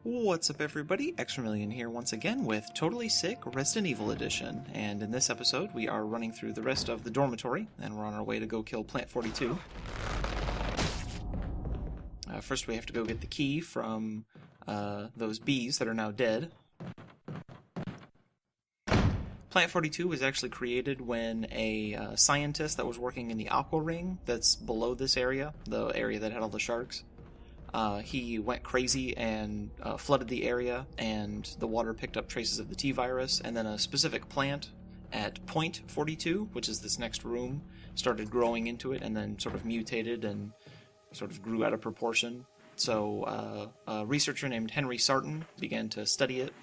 What's up everybody, Extramillion here once again with Totally Sick Resident Evil Edition, and in this episode we are running through the rest of the dormitory, and we're on our way to go kill Plant 42. First we have to go get the key from those bees that are now dead. Plant 42 was actually created when a scientist that was working in the Aqua Ring that's below this area, the area that had all the sharks, he went crazy and flooded the area, and the water picked up traces of the T-virus, and then a specific plant at Point 42, which is this next room, started growing into it and then sort of mutated and sort of grew out of proportion. So a researcher named Henry Sarton began to study it.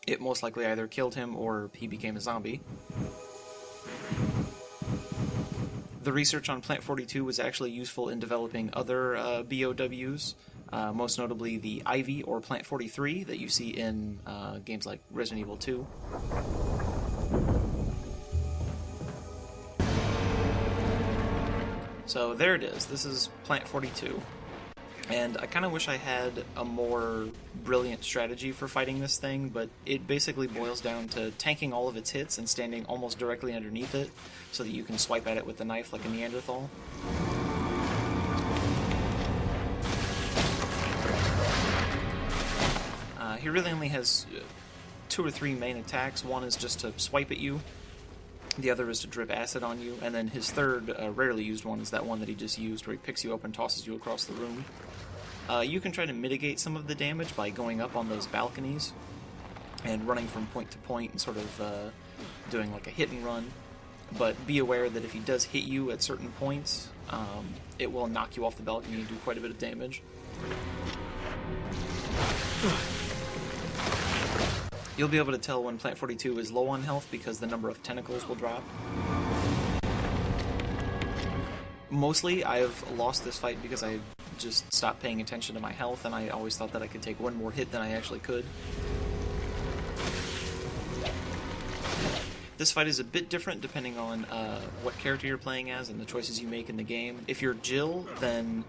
It most likely either killed him or he became a zombie. The research on Plant 42 was actually useful in developing other BOWs, most notably the Ivy or Plant 43 that you see in games like Resident Evil 2. So there it is, this is Plant 42. And I kind of wish I had a more brilliant strategy for fighting this thing, but it basically boils down to tanking all of its hits and standing almost directly underneath it so that you can swipe at it with the knife like a Neanderthal. He really only has 2 or 3 main attacks. One is just to swipe at you, the other is to drip acid on you, and then his third, rarely used one is that one that he just used where he picks you up and tosses you across the room. You can try to mitigate some of the damage by going up on those balconies and running from point to point and sort of doing like a hit and run, but be aware that if he does hit you at certain points, it will knock you off the balcony and do quite a bit of damage. You'll be able to tell when Plant 42 is low on health because the number of tentacles will drop. Mostly, I've lost this fight because I just stopped paying attention to my health, and I always thought that I could take one more hit than I actually could. This fight is a bit different depending on what character you're playing as and the choices you make in the game. If you're Jill, then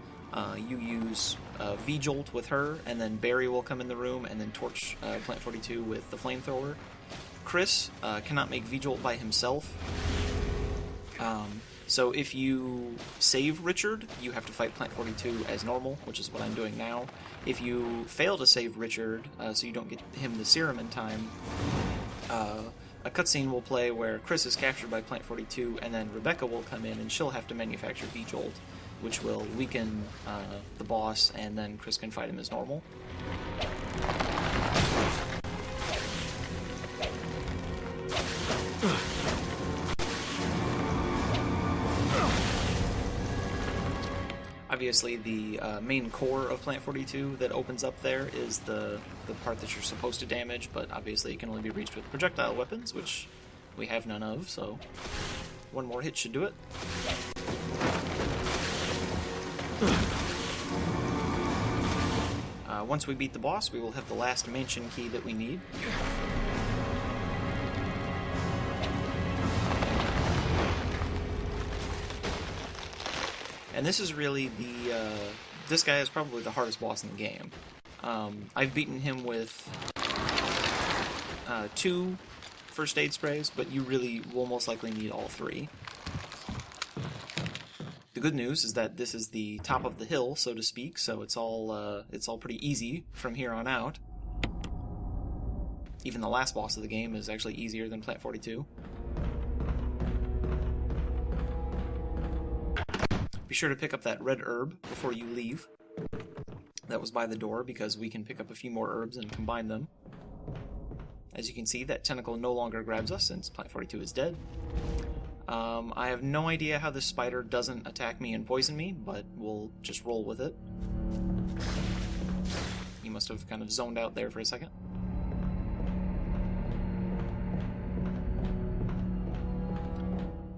you use V-Jolt with her, and then Barry will come in the room and then torch Plant 42 with the flamethrower. Chris cannot make V-Jolt by himself. So if you save Richard, you have to fight Plant 42 as normal, which is what I'm doing now. If you fail to save Richard, so you don't get him the serum in time, a cutscene will play where Chris is captured by Plant 42, and then Rebecca will come in and she'll have to manufacture V-Jolt, which will weaken the boss, and then Chris can fight him as normal. Obviously, the main core of Plant 42 that opens up there is the part that you're supposed to damage, but obviously it can only be reached with projectile weapons, which we have none of, so one more hit should do it. Once we beat the boss, we will have the last mansion key that we need. And this is really this guy is probably the hardest boss in the game. I've beaten him with 2 first aid sprays, but you really will most likely need all 3. The good news is that this is the top of the hill, so to speak, so it's all pretty easy from here on out. Even the last boss of the game is actually easier than Plant 42. Be sure to pick up that red herb before you leave. That was by the door because we can pick up a few more herbs and combine them. As you can see, that tentacle no longer grabs us since Plant 42 is dead. I have no idea how this spider doesn't attack me and poison me, but we'll just roll with it. He must have kind of zoned out there for a second.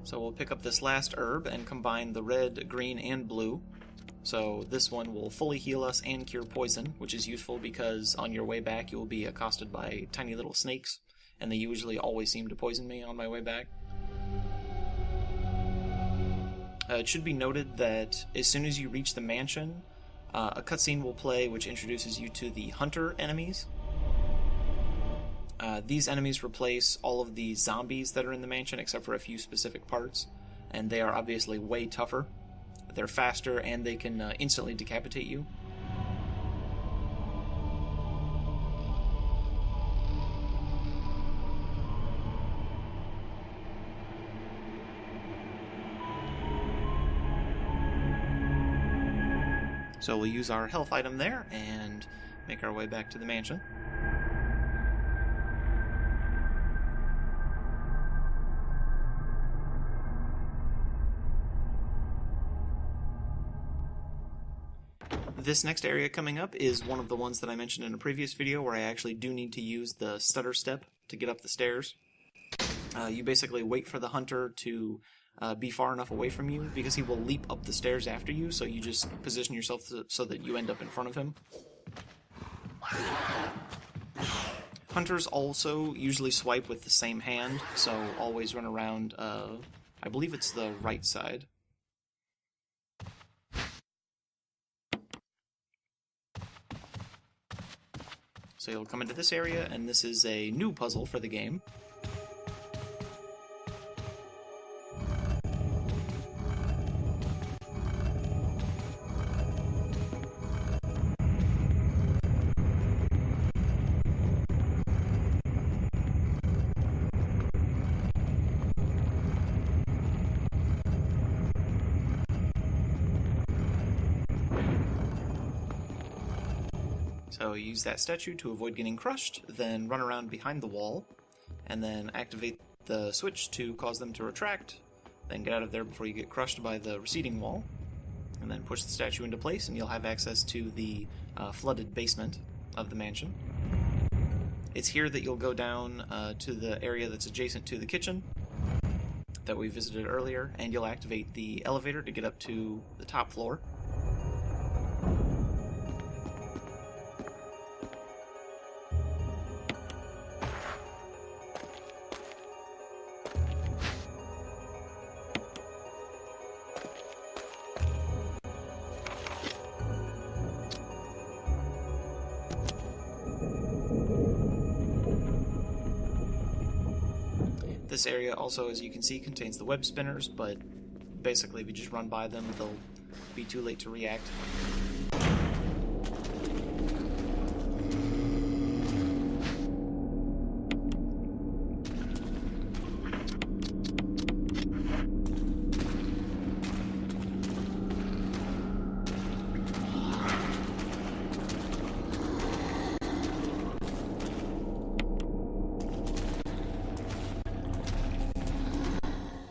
So we'll pick up this last herb and combine the red, green, and blue. So this one will fully heal us and cure poison, which is useful because on your way back you will be accosted by tiny little snakes, and they usually always seem to poison me on my way back. It should be noted that as soon as you reach the mansion, A cutscene will play which introduces you to the hunter enemies. These enemies replace all of the zombies that are in the mansion except for a few specific parts, and they are obviously way tougher. They're faster, and they can instantly decapitate you. So we'll use our health item there and make our way back to the mansion. This next area coming up is one of the ones that I mentioned in a previous video where I actually do need to use the stutter step to get up the stairs. You basically wait for the hunter to be far enough away from you because he will leap up the stairs after you, so you just position yourself so that you end up in front of him. Hunters also usually swipe with the same hand, so always run around, I believe it's the right side. So you'll come into this area, and this is a new puzzle for the game. So use that statue to avoid getting crushed, then run around behind the wall, and then activate the switch to cause them to retract, then get out of there before you get crushed by the receding wall, and then push the statue into place, and you'll have access to the flooded basement of the mansion. It's here that you'll go down to the area that's adjacent to the kitchen that we visited earlier, and you'll activate the elevator to get up to the top floor. This area also, as you can see, contains the web spinners, but basically if you just run by them, they'll be too late to react.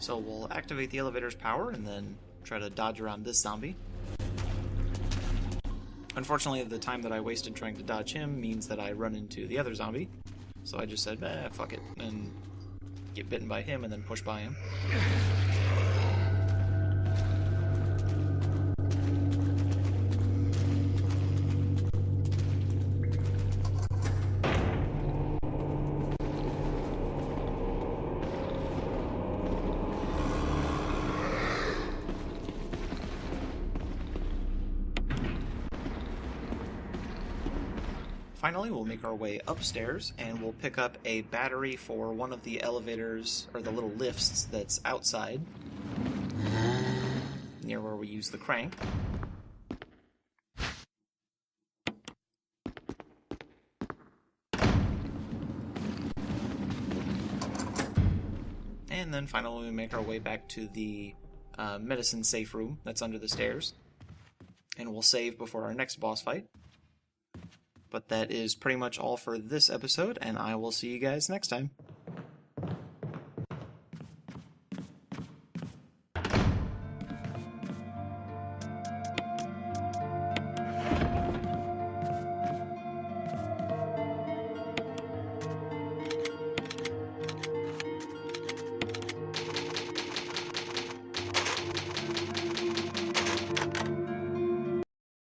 So we'll activate the elevator's power and then try to dodge around this zombie. Unfortunately, the time that I wasted trying to dodge him means that I run into the other zombie. So I just said, fuck it, and get bitten by him and then push by him. Finally, we'll make our way upstairs, and we'll pick up a battery for one of the elevators, or the little lifts that's outside, near where we use the crank. And then finally we make our way back to the medicine safe room that's under the stairs, and we'll save before our next boss fight. But that is pretty much all for this episode, and I will see you guys next time.